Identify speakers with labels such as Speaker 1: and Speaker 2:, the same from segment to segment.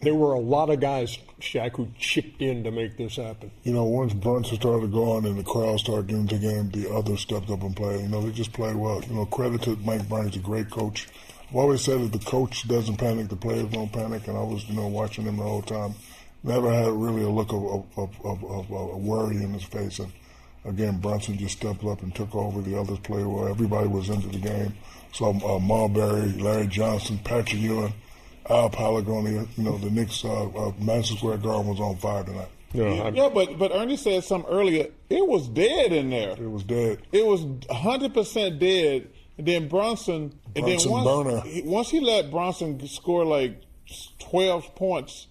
Speaker 1: There were a lot of guys, Shaq, who chipped in to make this happen.
Speaker 2: You know, once Brunson started going and the crowd started getting into the game, the others stepped up and played. You know, they just played well. You know, credit to Mike Brown, he's a great coach. I've always said that the coach doesn't panic, the players don't panic, and I was, you know, watching him the whole time. Never had really a look of worry in his face. And again, Brunson just stepped up and took over. The others played well. Everybody was into the game. So Marbury, Larry Johnson, Patrick Ewing, Al Palagonia, you know, the Knicks, Madison Square Garden was on fire tonight.
Speaker 3: Yeah, but Ernie said something earlier. It was dead in there.
Speaker 2: It was dead.
Speaker 3: It was 100% dead. And then Brunson once he let Brunson score like 12 points,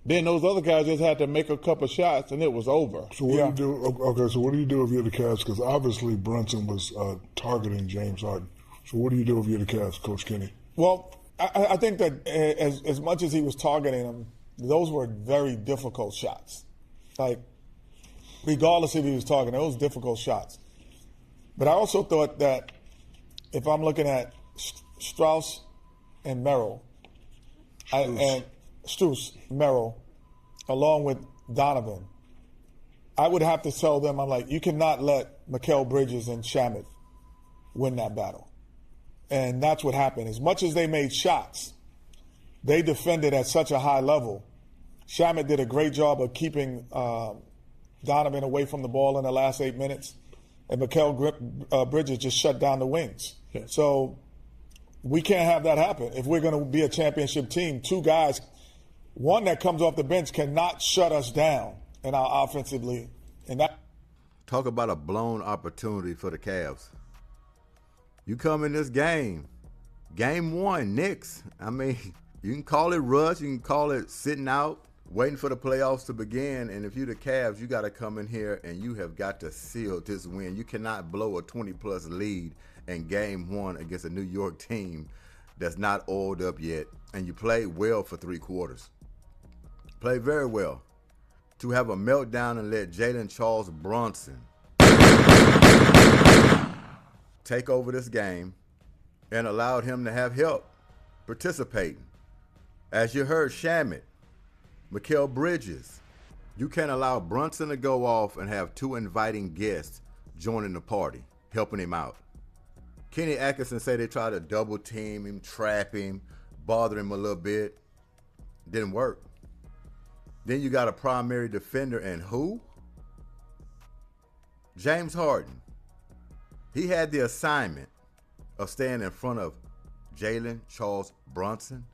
Speaker 3: then those other guys just had to make a couple shots, and it was over.
Speaker 2: So what do you do? Okay, so what do you do if you're the Cavs? Because obviously Brunson was targeting James Harden. So what do you do if you're the Cavs, Coach Kenny?
Speaker 4: Well, I think that as much as he was targeting him, those were very difficult shots. Like, regardless if he was targeting, those difficult shots. But I also thought that if I'm looking at Strauss and Merrill, and Strus, Merrill, along with Donovan, I would have to tell them, I'm like, you cannot let Mikal Bridges and Shamet win that battle. And that's what happened. As much as they made shots, they defended at such a high level. Shamet did a great job of keeping Donovan away from the ball in the last 8 minutes, and Mikal Bridges just shut down the wings. Yeah. So we can't have that happen. If we're going to be a championship team, two guys, one that comes off the bench cannot shut us down in our offensively. And that.
Speaker 5: Talk about a blown opportunity for the Cavs. You come in this game, game one, Knicks. I mean, you can call it rush, you can call it sitting out, waiting for the playoffs to begin. And if you're the Cavs, you got to come in here and you have got to seal this win. You cannot blow a 20-plus lead in game one against a New York team that's not oiled up yet. And you played well for 3 quarters. Played very well. To have a meltdown and let Jalen Brunson take over this game and allowed him to have help participating. As you heard, Shamet, Mikal Bridges. You can't allow Brunson to go off and have 2 inviting guests joining the party, helping him out. Kenny Atkinson said they tried to double team him, trap him, bother him a little bit. Didn't work. Then you got a primary defender, and who? James Harden. He had the assignment of staying in front of Jalen Brunson.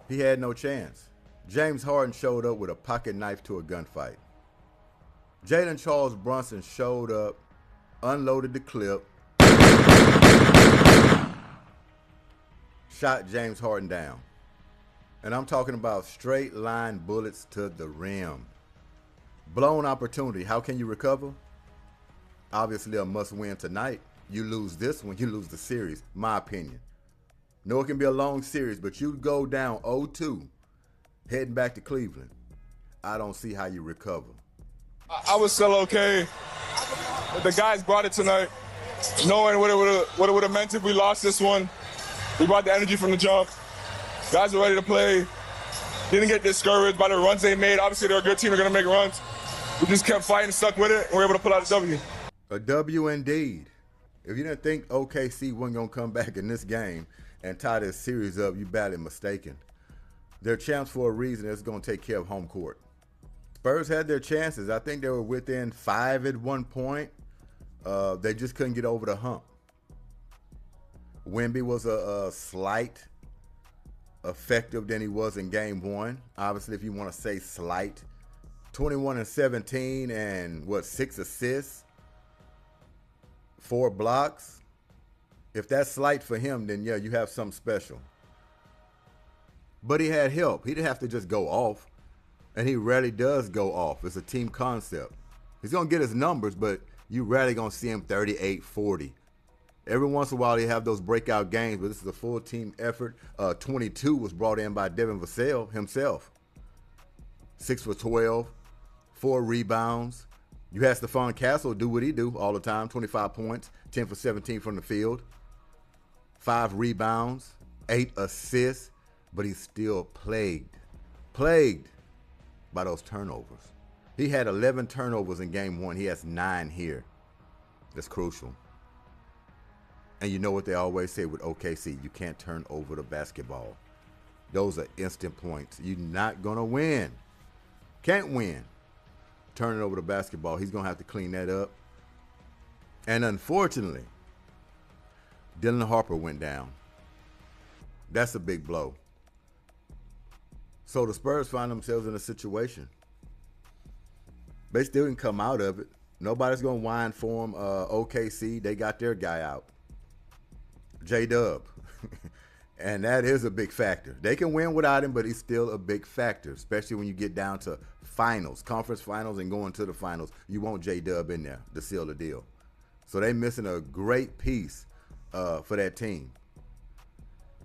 Speaker 5: He had no chance. James Harden showed up with a pocket knife to a gunfight. Jalen Brunson showed up, unloaded the clip, shot James Harden down. And I'm talking about straight line bullets to the rim. Blown opportunity. How can you recover? Obviously a must win tonight. You lose this one, you lose the series, my opinion. No, it can be a long series, but you go down 0-2, heading back to Cleveland. I don't see how you recover.
Speaker 6: I was still okay. But the guys brought it tonight, knowing what it would have meant if we lost this one. We brought the energy from the jump. Guys were ready to play. Didn't get discouraged by the runs they made. Obviously, they're a good team. They're going to make runs. We just kept fighting, stuck with it, and we were able to pull out a W.
Speaker 5: A W indeed. If you didn't think OKC wasn't going to come back in this game and tie this series up, you badly mistaken. They're champs for a reason. It's going to take care of home court. Spurs had their chances. I think they were within 5 at one point. They just couldn't get over the hump. Wemby was a slight effective than he was in game one. Obviously, if you want to say slight, 21 and 17 and 6 assists, 4 blocks. If that's slight for him, then yeah, you have something special. But he had help. He didn't have to just go off, and he rarely does go off. It's a team concept. He's going to get his numbers, but you rarely going to see him 38, 40. Every once in a while, they have those breakout games, but this is a full team effort. 22 was brought in by Devin Vassell himself. 6 for 12, 4 rebounds. You had Stephon Castle do what he do all the time, 25 points, 10 for 17 from the field, 5 rebounds, 8 assists. but he's still plagued by those turnovers. He had 11 turnovers in game 1. He has 9 here. That's crucial. And you know what they always say with OKC, you can't turn over the basketball. Those are instant points. You're not going to win. Can't win. Turning over the basketball. He's going to have to clean that up. And unfortunately, Dylan Harper went down. That's a big blow. So the Spurs find themselves in a situation. They still didn't come out of it. Nobody's going to whine for them. OKC, they got their guy out. J-Dub. And that is a big factor. They can win without him, but he's still a big factor, especially when you get down to finals, conference finals, and going to the finals. You want J-Dub in there to seal the deal. So they're missing a great piece for that team.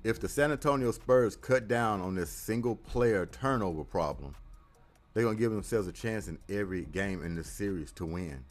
Speaker 5: If the San Antonio Spurs cut down on this single-player turnover problem, they're going to give themselves a chance in every game in this series to win.